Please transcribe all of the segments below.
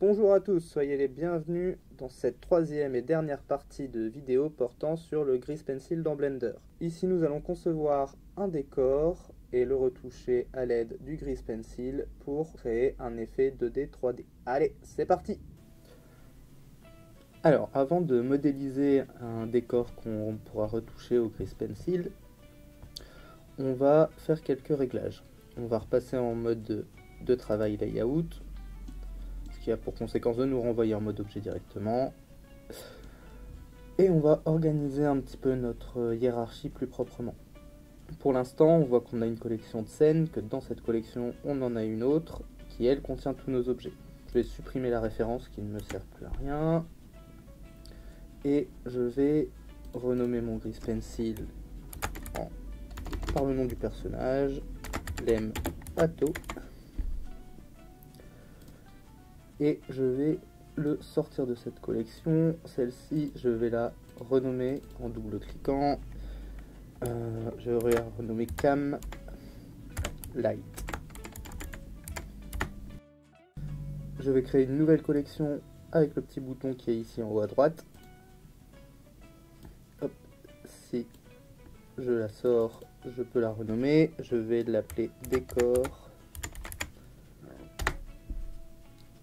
Bonjour à tous, soyez les bienvenus dans cette troisième et dernière partie de vidéo portant sur le Grease Pencil dans Blender. Ici nous allons concevoir un décor et le retoucher à l'aide du Grease Pencil pour créer un effet 2D 3D. Allez, c'est parti! Alors, avant de modéliser un décor qu'on pourra retoucher au Grease Pencil, on va faire quelques réglages. On va repasser en mode de travail layout, qui a pour conséquence de nous renvoyer en mode objet directement. Et on va organiser un petit peu notre hiérarchie plus proprement. Pour l'instant, on voit qu'on a une collection de scènes, que dans cette collection, on en a une autre, qui elle contient tous nos objets. Je vais supprimer la référence qui ne me sert plus à rien. Et je vais renommer mon Grease Pencil par le nom du personnage, Lem Pato. Et je vais le sortir de cette collection. Celle-ci, je vais la renommer en double-cliquant. Je vais la renommer Cam Light. Je vais créer une nouvelle collection avec le petit bouton qui est ici en haut à droite. Hop, si je la sors, je peux la renommer. Je vais l'appeler Décor.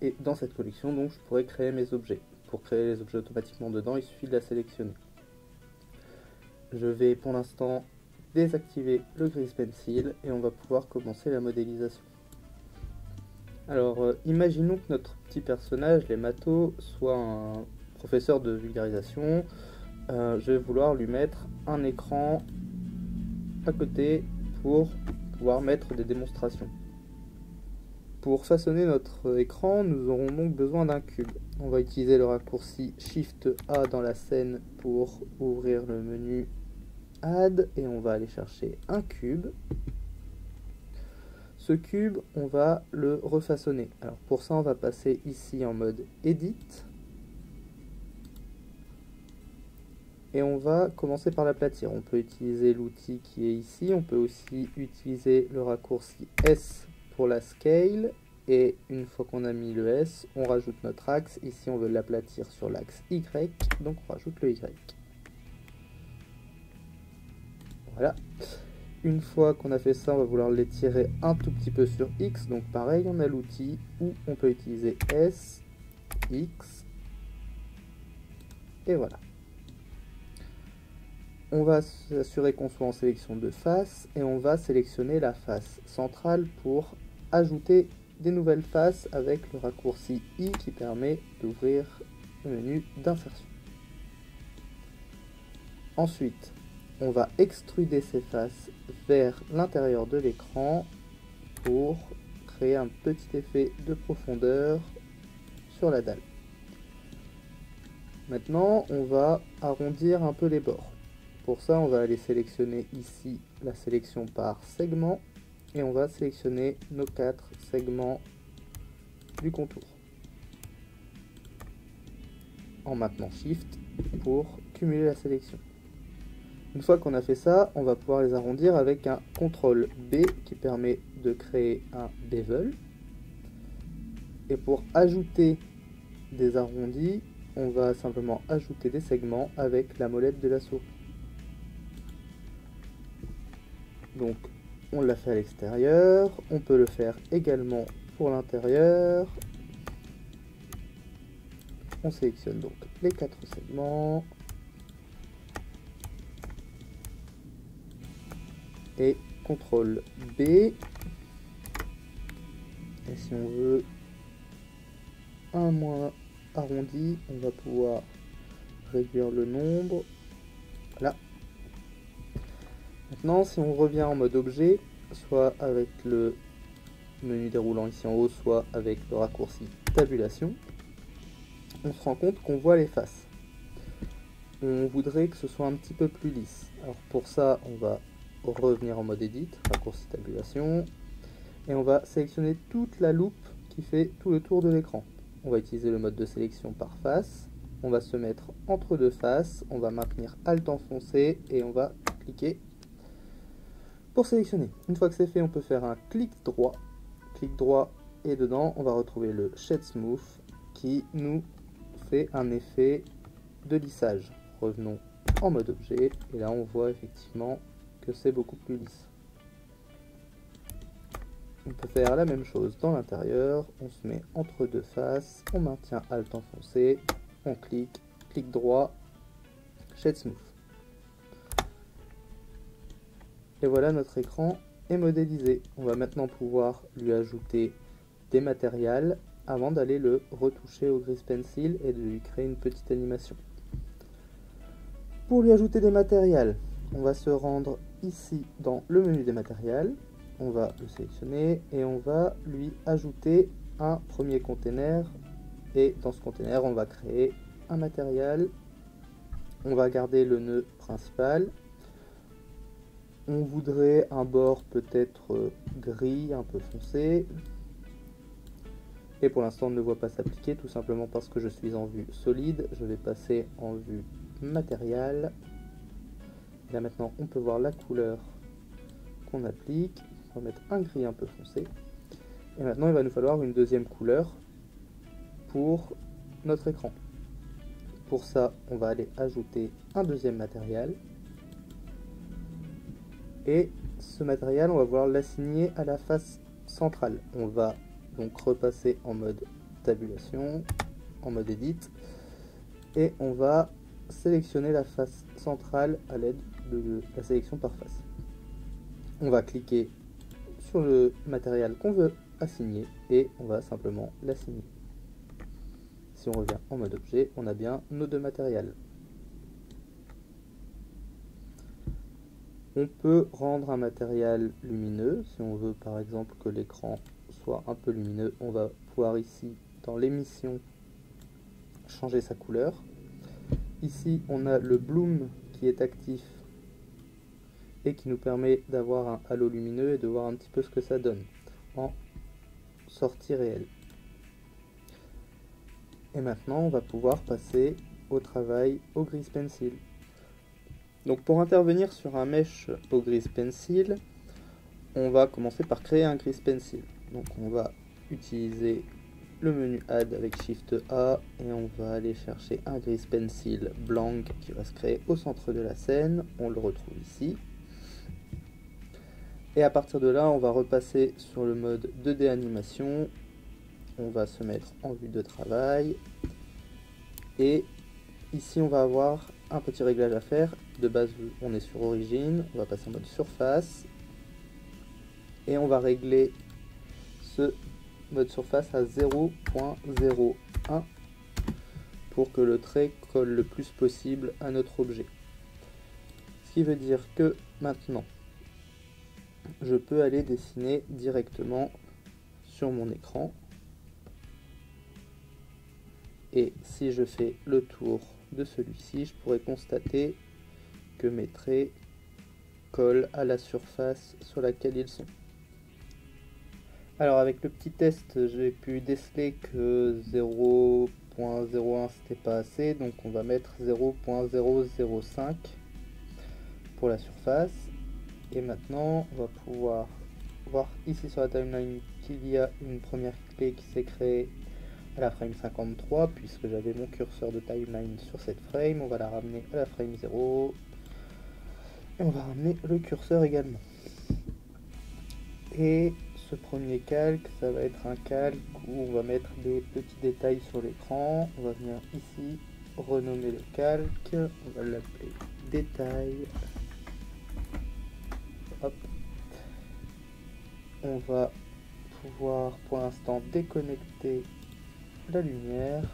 Et dans cette collection, donc, je pourrais créer mes objets. Pour créer les objets automatiquement dedans, il suffit de la sélectionner. Je vais pour l'instant désactiver le Grease Pencil et on va pouvoir commencer la modélisation. Alors, imaginons que notre petit personnage, les Mato, soit un professeur de vulgarisation. Je vais vouloir lui mettre un écran à côté pour pouvoir mettre des démonstrations. Pour façonner notre écran, nous aurons donc besoin d'un cube. On va utiliser le raccourci Shift A dans la scène pour ouvrir le menu Add et on va aller chercher un cube. Ce cube, on va le refaçonner. Alors pour ça, on va passer ici en mode Edit. Et on va commencer par l'aplatir. On peut utiliser l'outil qui est ici. On peut aussi utiliser le raccourci S pour la scale, et une fois qu'on a mis le S, on rajoute notre axe. Ici on veut l'aplatir sur l'axe Y, donc on rajoute le Y. Voilà. Une fois qu'on a fait ça, on va vouloir l'étirer un tout petit peu sur X, donc pareil, on a l'outil où on peut utiliser S, X, et voilà. On va s'assurer qu'on soit en sélection de face, et on va sélectionner la face centrale pour ajouter des nouvelles faces avec le raccourci I qui permet d'ouvrir le menu d'insertion. Ensuite, on va extruder ces faces vers l'intérieur de l'écran pour créer un petit effet de profondeur sur la dalle. Maintenant, on va arrondir un peu les bords. Pour ça, on va aller sélectionner ici la sélection par segment. Et on va sélectionner nos 4 segments du contour en maintenant Shift pour cumuler la sélection. Une fois qu'on a fait ça, on va pouvoir les arrondir avec un CTRL B qui permet de créer un bevel. Et pour ajouter des arrondis, on va simplement ajouter des segments avec la molette de la souris. Donc on l'a fait à l'extérieur, on peut le faire également pour l'intérieur. On sélectionne donc les 4 segments. Et CTRL B. Et si on veut un moins arrondi, on va pouvoir réduire le nombre. Voilà. Maintenant, si on revient en mode objet, soit avec le menu déroulant ici en haut, soit avec le raccourci tabulation, on se rend compte qu'on voit les faces. On voudrait que ce soit un petit peu plus lisse. Alors pour ça, on va revenir en mode edit, raccourci tabulation, et on va sélectionner toute la loupe qui fait tout le tour de l'écran. On va utiliser le mode de sélection par face. On va se mettre entre deux faces, on va maintenir Alt enfoncé et on va cliquer pour sélectionner. Une fois que c'est fait, on peut faire un clic droit et dedans on va retrouver le Shade Smooth qui nous fait un effet de lissage. Revenons en mode objet et là on voit effectivement que c'est beaucoup plus lisse. On peut faire la même chose dans l'intérieur, on se met entre deux faces, on maintient Alt enfoncé, on clique, clic droit, Shade Smooth. Et voilà, notre écran est modélisé. On va maintenant pouvoir lui ajouter des matériels avant d'aller le retoucher au Grease Pencil et de lui créer une petite animation. Pour lui ajouter des matériels, on va se rendre ici dans le menu des matériels, on va le sélectionner et on va lui ajouter un premier container, et dans ce container on va créer un matériel. On va garder le nœud principal. On voudrait un bord peut-être gris, un peu foncé. Et pour l'instant on ne le voit pas s'appliquer, tout simplement parce que je suis en vue solide. Je vais passer en vue matériel. Là maintenant on peut voir la couleur qu'on applique. On va mettre un gris un peu foncé. Et maintenant il va nous falloir une deuxième couleur pour notre écran. Pour ça, on va aller ajouter un deuxième matériel. Et ce matériel, on va vouloir l'assigner à la face centrale. On va donc repasser en mode tabulation, en mode edit. Et on va sélectionner la face centrale à l'aide de la sélection par face. On va cliquer sur le matériel qu'on veut assigner et on va simplement l'assigner. Si on revient en mode objet, on a bien nos deux matériels. On peut rendre un matériel lumineux. Si on veut par exemple que l'écran soit un peu lumineux, on va pouvoir ici, dans l'émission, changer sa couleur. Ici, on a le bloom qui est actif et qui nous permet d'avoir un halo lumineux et de voir un petit peu ce que ça donne en sortie réelle. Et maintenant, on va pouvoir passer au travail au Grease Pencil. Donc pour intervenir sur un mesh au Grease Pencil, on va commencer par créer un Grease Pencil. Donc on va utiliser le menu Add avec Shift A et on va aller chercher un Grease Pencil blanc qui va se créer au centre de la scène. On le retrouve ici. Et à partir de là, on va repasser sur le mode 2D animation. On va se mettre en vue de travail. Et ici, on va avoir un petit réglage à faire. De base, on est sur origine. On va passer en mode surface. Et on va régler ce mode surface à 0.01 pour que le trait colle le plus possible à notre objet. Ce qui veut dire que maintenant, je peux aller dessiner directement sur mon écran. Et si je fais le tour de celui-ci, je pourrais constater que mes traits collent à la surface sur laquelle ils sont. Alors avec le petit test, j'ai pu déceler que 0.01 c'était pas assez, donc on va mettre 0.005 pour la surface. Et maintenant, on va pouvoir voir ici sur la timeline qu'il y a une première clé qui s'est créée à la frame 53, puisque j'avais mon curseur de timeline sur cette frame. On va la ramener à la frame 0 et on va ramener le curseur également. Et ce premier calque, ça va être un calque où on va mettre des petits détails sur l'écran. On va venir ici renommer le calque, on va l'appeler détail. Hop. On va pouvoir pour l'instant déconnecter la lumière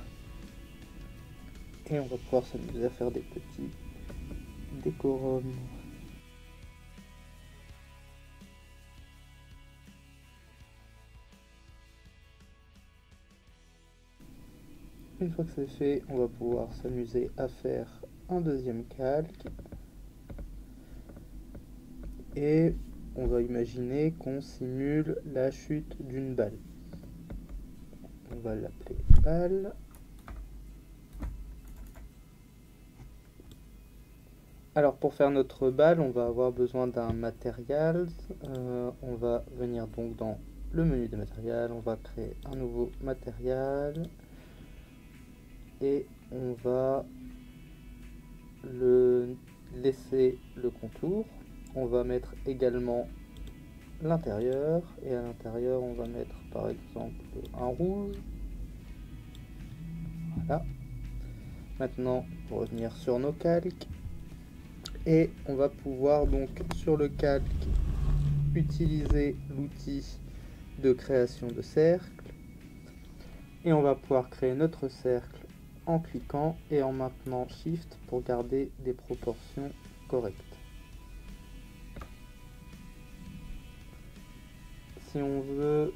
et on va pouvoir s'amuser à faire des petits décorums. Une fois que c'est fait, on va pouvoir s'amuser à faire un deuxième calque et on va imaginer qu'on simule la chute d'une balle. On va l'appeler balle. Alors pour faire notre balle, on va avoir besoin d'un matériel. On va venir donc dans le menu des matériels, on va créer un nouveau matériel. et on va le laisser le contour. On va mettre également l'intérieur, et à l'intérieur on va mettre par exemple un rouge. Voilà. Maintenant on va revenir sur nos calques et on va pouvoir donc sur le calque utiliser l'outil de création de cercle, et on va pouvoir créer notre cercle en cliquant et en maintenant Shift pour garder des proportions correctes. Si on veut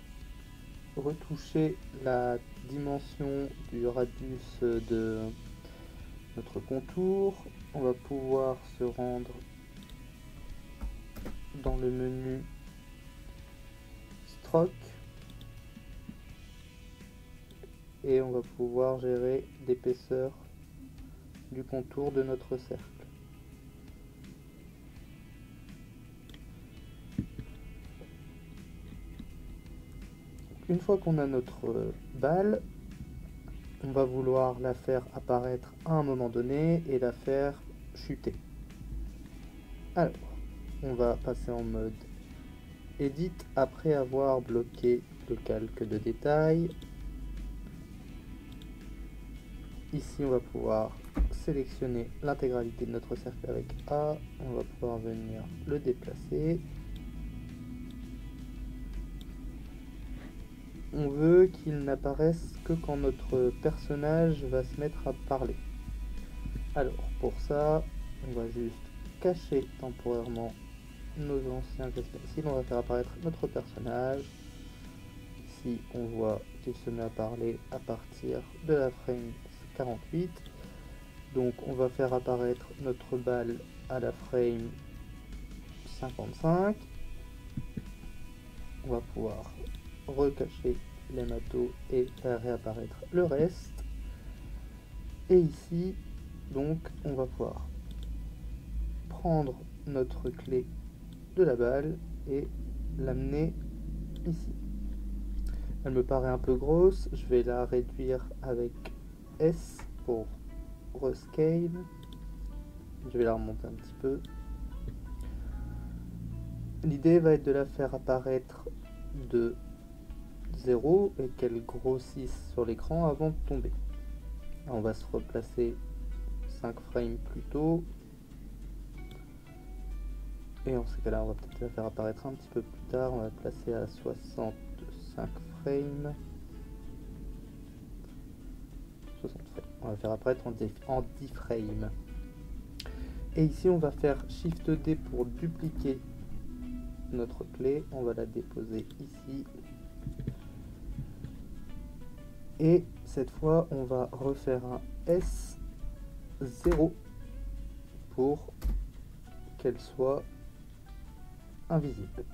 retoucher la dimension du radius de notre contour, on va pouvoir se rendre dans le menu Stroke et on va pouvoir gérer l'épaisseur du contour de notre cercle. Une fois qu'on a notre balle, on va vouloir la faire apparaître à un moment donné et la faire chuter. Alors, on va passer en mode Edit après avoir bloqué le calque de détail. Ici, on va pouvoir sélectionner l'intégralité de notre cercle avec A. On va pouvoir venir le déplacer. On veut qu'il n'apparaisse que quand notre personnage va se mettre à parler. Alors, pour ça, on va juste cacher temporairement nos anciens gestes pencil. On va faire apparaître notre personnage. Ici, on voit qu'il se met à parler à partir de la frame 48. Donc, on va faire apparaître notre balle à la frame 55. On va pouvoir recacher les matos et faire réapparaître le reste. Et ici, donc, on va pouvoir prendre notre clé de la balle et l'amener ici. Elle me paraît un peu grosse, je vais la réduire avec S pour rescale. Je vais la remonter un petit peu. L'idée va être de la faire apparaître de 0 et qu'elle grossisse sur l'écran avant de tomber. On va se replacer 5 frames plus tôt. Et en ce cas-là, on va peut-être la faire apparaître un petit peu plus tard. On va la placer à 65 frames. 60 frames. On va la faire apparaître en 10 frames. Et ici, on va faire Shift D pour dupliquer notre clé. On va la déposer ici. Et cette fois, on va refaire un S0 pour qu'elle soit invisible.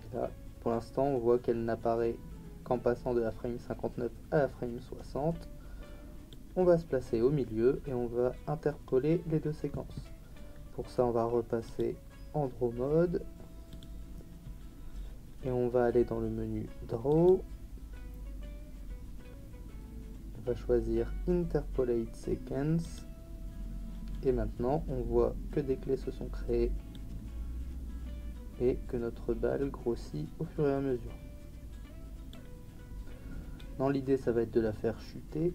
Et là, pour l'instant, on voit qu'elle n'apparaît qu'en passant de la frame 59 à la frame 60. On va se placer au milieu et on va interpoler les deux séquences. Pour ça, on va repasser en Draw Mode et on va aller dans le menu Draw. On va choisir Interpolate Sequence et maintenant on voit que des clés se sont créées et que notre balle grossit au fur et à mesure. Dans l'idée, ça va être de la faire chuter.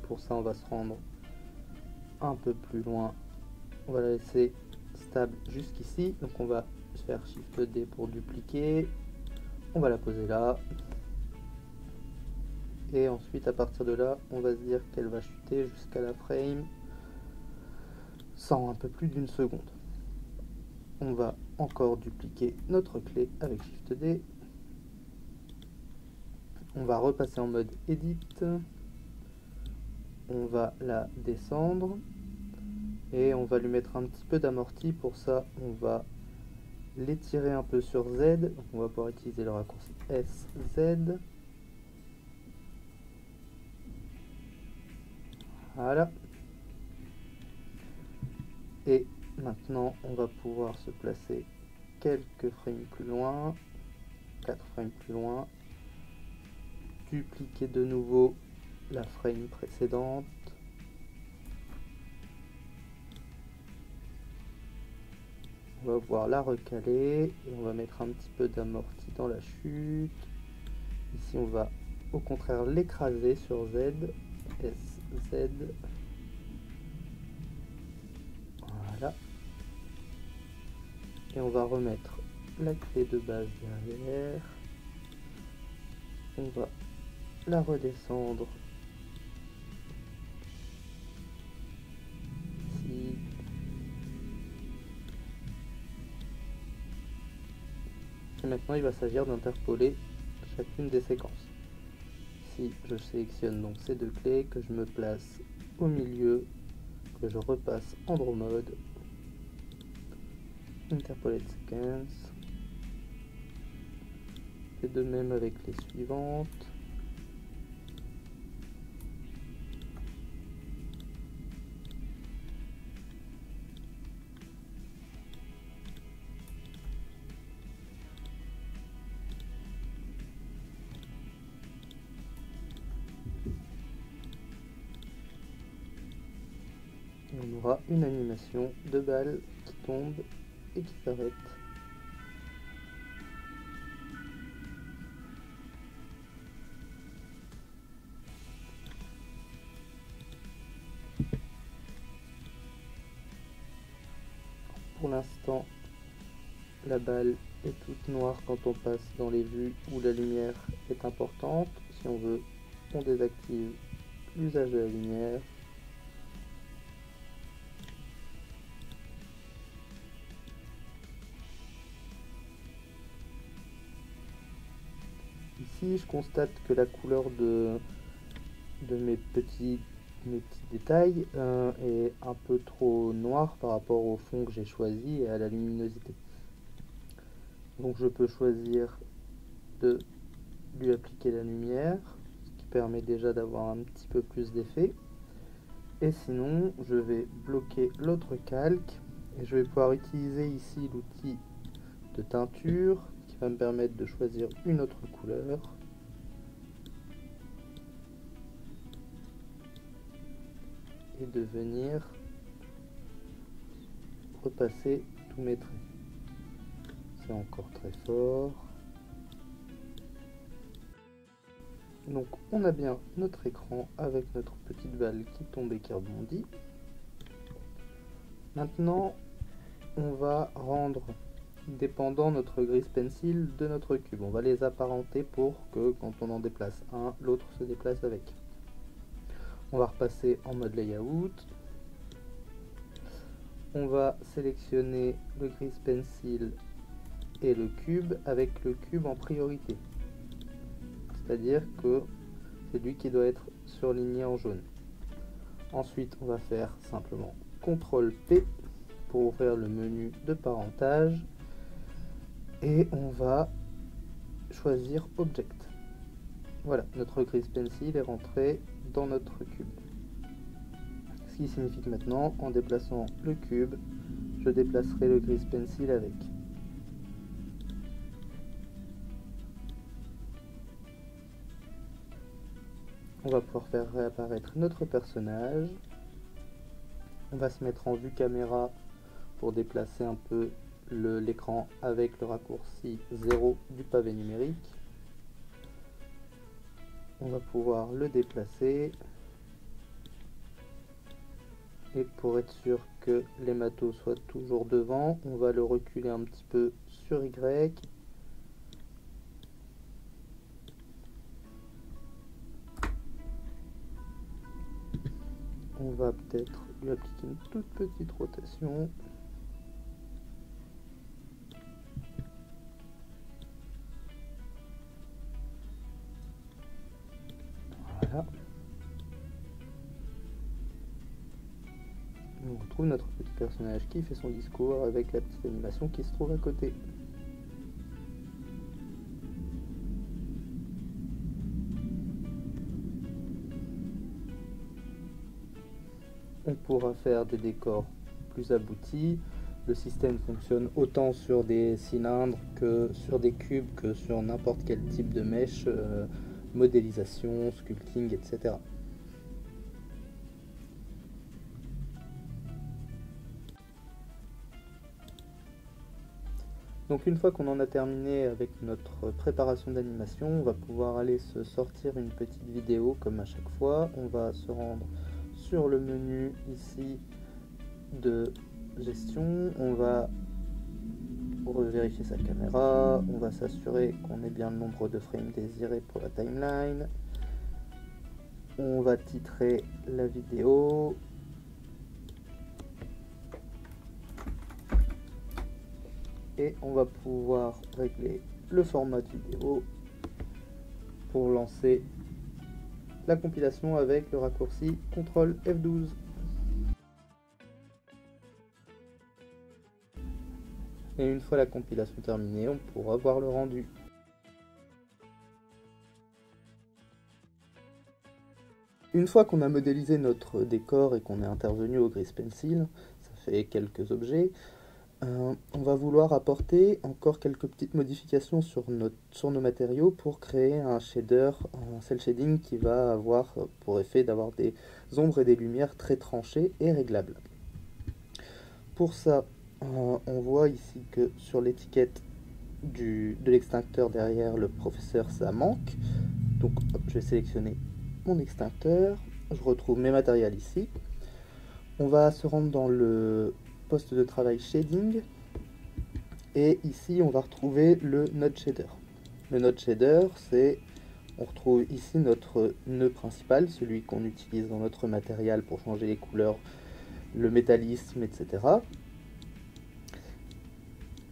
Pour ça, on va se rendre un peu plus loin. On va la laisser stable jusqu'ici. Donc on va faire Shift D pour dupliquer. On va la poser là. Et ensuite, à partir de là, on va se dire qu'elle va chuter jusqu'à la frame 100, un peu plus d'une seconde. On va encore dupliquer notre clé avec Shift D. On va repasser en mode Edit. On va la descendre. Et on va lui mettre un petit peu d'amorti. Pour ça, on va l'étirer un peu sur Z. Donc on va pouvoir utiliser le raccourci SZ. Voilà. Et maintenant, on va pouvoir se placer quelques frames plus loin. 4 frames plus loin. Dupliquer de nouveau la frame précédente. On va pouvoir la recaler et on va mettre un petit peu d'amorti dans la chute. Ici on va au contraire l'écraser sur Z, SZ. Voilà. Et on va remettre la clé de base derrière. On va la redescendre ici. Et maintenant il va s'agir d'interpoler chacune des séquences. Si je sélectionne donc ces deux clés, que je me place au milieu, que je repasse en draw mode, interpolate sequence, et de même avec les suivantes. On aura une animation de balle qui tombe et qui s'arrête. Pour l'instant, la balle est toute noire quand on passe dans les vues où la lumière est importante. Si on veut, on désactive l'usage de la lumière. Ici, je constate que la couleur de mes petits détails est un peu trop noire par rapport au fond que j'ai choisi et à la luminosité. Donc je peux choisir de lui appliquer la lumière, ce qui permet déjà d'avoir un petit peu plus d'effet. Et sinon, je vais bloquer l'autre calque et je vais pouvoir utiliser ici l'outil de teinture qui va me permettre de choisir une autre couleur. Et de venir repasser tous mes traits. C'est encore très fort. Donc on a bien notre écran avec notre petite balle qui tombe et qui rebondit. Maintenant, on va rendre dépendant notre grise pencil de notre cube. On va les apparenter pour que quand on en déplace un, l'autre se déplace avec. On va repasser en mode layout. On va sélectionner le grise pencil et le cube avec le cube en priorité. C'est-à-dire que c'est lui qui doit être surligné en jaune. Ensuite, on va faire simplement CTRL P pour ouvrir le menu de parentage et on va choisir Object. Voilà, notre grise pencil est rentré dans notre cube. Ce qui signifie que maintenant, en déplaçant le cube, je déplacerai le grise pencil avec. On va pouvoir faire réapparaître notre personnage. On va se mettre en vue caméra pour déplacer un peu l'écran avec le raccourci 0 du pavé numérique. On va pouvoir le déplacer. Et pour être sûr que les matos soient toujours devant, on va le reculer un petit peu sur Y. On va peut-être lui appliquer une toute petite rotation. Voilà. On retrouve notre petit personnage qui fait son discours avec la petite animation qui se trouve à côté. On pourra faire des décors plus aboutis. Le système fonctionne autant sur des cylindres que sur des cubes que sur n'importe quel type de mèche, modélisation, sculpting, etc. Donc une fois qu'on en a terminé avec notre préparation d'animation, on va pouvoir aller se sortir une petite vidéo comme à chaque fois. On va se rendre sur le menu ici de gestion, on va revérifier sa caméra, on va s'assurer qu'on ait bien le nombre de frames désirés pour la timeline, on va titrer la vidéo, et on va pouvoir régler le format de vidéo pour lancer la compilation avec le raccourci CTRL F12. Et une fois la compilation terminée, on pourra voir le rendu. Une fois qu'on a modélisé notre décor et qu'on est intervenu au Grease Pencil, ça fait quelques objets, on va vouloir apporter encore quelques petites modifications sur nos matériaux pour créer un shader, un cel shading qui va avoir pour effet d'avoir des ombres et des lumières très tranchées et réglables. Pour ça, on voit ici que sur l'étiquette de l'extincteur derrière le professeur, ça manque. Donc hop, je vais sélectionner mon extincteur, je retrouve mes matériels ici. On va se rendre dans le poste de travail shading et ici on va retrouver le node shader. Le node shader, on retrouve ici notre nœud principal, celui qu'on utilise dans notre matériel pour changer les couleurs, le métallisme, etc.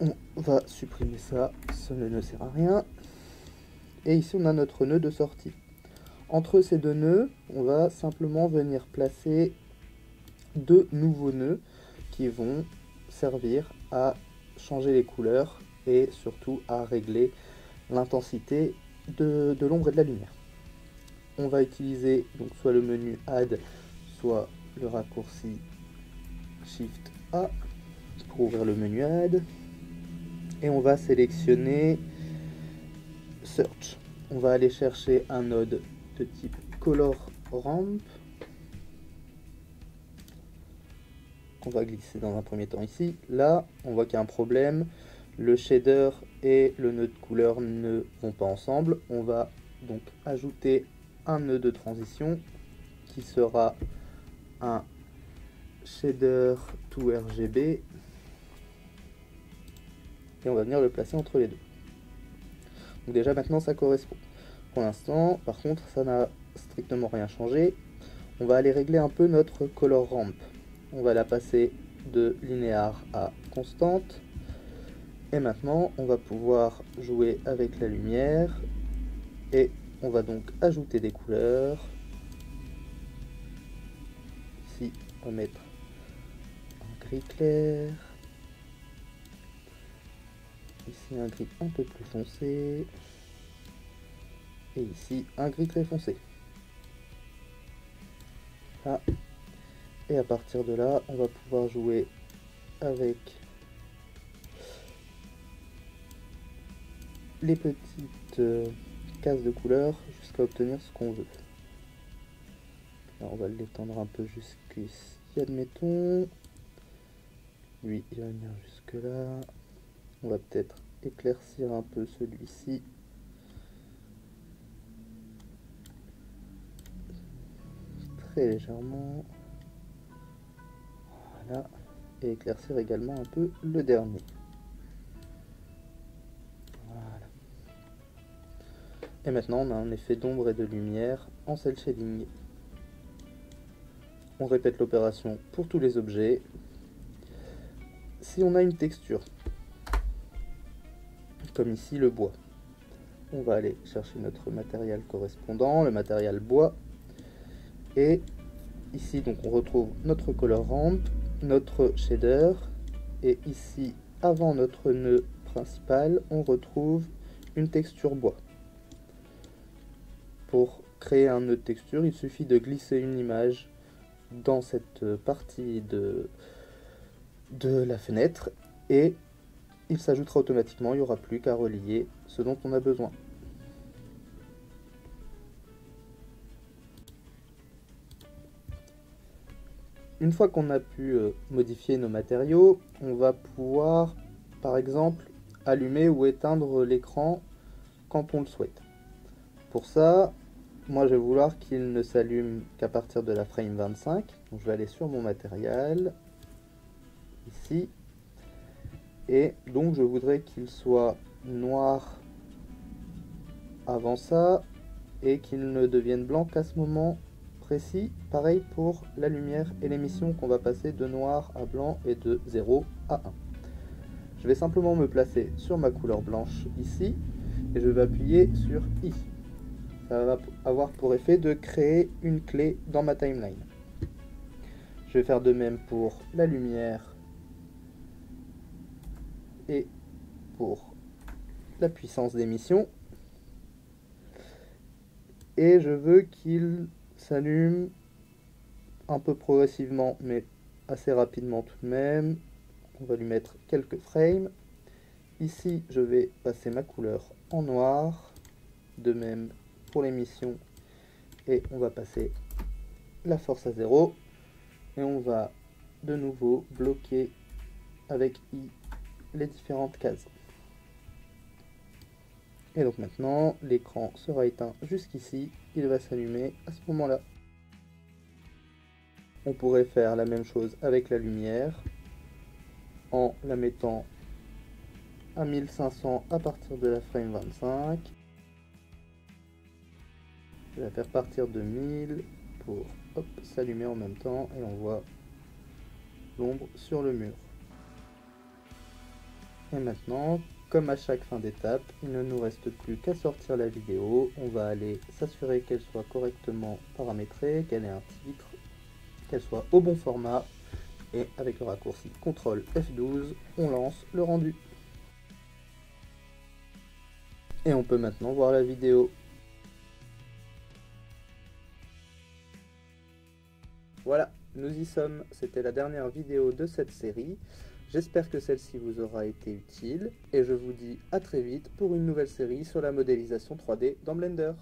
On va supprimer ça, ce nœud ne sert à rien. Et ici on a notre nœud de sortie. Entre ces deux nœuds, on va simplement venir placer deux nouveaux nœuds qui vont servir à changer les couleurs et surtout à régler l'intensité de l'ombre et de la lumière. On va utiliser donc soit le menu Add, soit le raccourci Shift A pour ouvrir le menu Add. Et on va sélectionner Search. On va aller chercher un node de type Color Ramp qu'on va glisser dans un premier temps ici. Là, on voit qu'il y a un problème. Le shader et le nœud de couleur ne vont pas ensemble. On va donc ajouter un nœud de transition qui sera un shader to RGB et on va venir le placer entre les deux. Donc déjà maintenant ça correspond. Pour l'instant, par contre, ça n'a strictement rien changé. On va aller régler un peu notre color ramp. On va la passer de linéaire à constante. Et maintenant, on va pouvoir jouer avec la lumière. Et on va donc ajouter des couleurs. Ici, on va mettre un gris clair. Ici, un gris un peu plus foncé. Et ici, un gris très foncé. Là. Et à partir de là, on va pouvoir jouer avec les petites cases de couleurs jusqu'à obtenir ce qu'on veut. Alors on va l'étendre un peu jusqu'ici, admettons. Lui, il va venir jusque là. On va peut-être éclaircir un peu celui-ci. Très légèrement. Voilà. Et éclaircir également un peu le dernier. Voilà. Et maintenant on a un effet d'ombre et de lumière en cel shading. On répète l'opération pour tous les objets. Si on a une texture, comme ici le bois, on va aller chercher notre matériel correspondant, le matériel bois, et ici donc on retrouve notre color ramp, notre shader, et ici avant notre nœud principal on retrouve une texture bois. Pour créer un nœud de texture, il suffit de glisser une image dans cette partie de la fenêtre et il s'ajoutera automatiquement, il n'y aura plus qu'à relier ce dont on a besoin. Une fois qu'on a pu modifier nos matériaux, on va pouvoir par exemple allumer ou éteindre l'écran quand on le souhaite. Pour ça, moi je vais vouloir qu'il ne s'allume qu'à partir de la frame 25. Donc je vais aller sur mon matériel, ici, et donc je voudrais qu'il soit noir avant ça, et qu'il ne devienne blanc qu'à ce moment précis. Pareil pour la lumière et l'émission qu'on va passer de noir à blanc et de 0 à 1. Je vais simplement me placer sur ma couleur blanche ici, et je vais appuyer sur I. Ça va avoir pour effet de créer une clé dans ma timeline. Je vais faire de même pour la lumière et pour la puissance d'émission. Et je veux qu'il s'allume un peu progressivement, mais assez rapidement tout de même. On va lui mettre quelques frames. Ici, je vais passer ma couleur en noir. De même pour l'émission. Et on va passer la force à 0. Et on va de nouveau bloquer avec I les différentes cases. Et donc maintenant, l'écran sera éteint jusqu'ici. Il va s'allumer à ce moment-là. On pourrait faire la même chose avec la lumière en la mettant à 1500 à partir de la frame 25. Je vais la faire partir de 1000 pour s'allumer en même temps et on voit l'ombre sur le mur. Et maintenant, comme à chaque fin d'étape, il ne nous reste plus qu'à sortir la vidéo. On va aller s'assurer qu'elle soit correctement paramétrée, qu'elle ait un titre, qu'elle soit au bon format. Et avec le raccourci CTRL F12, on lance le rendu. Et on peut maintenant voir la vidéo. Voilà, nous y sommes. C'était la dernière vidéo de cette série. J'espère que celle-ci vous aura été utile et je vous dis à très vite pour une nouvelle série sur la modélisation 3D dans Blender.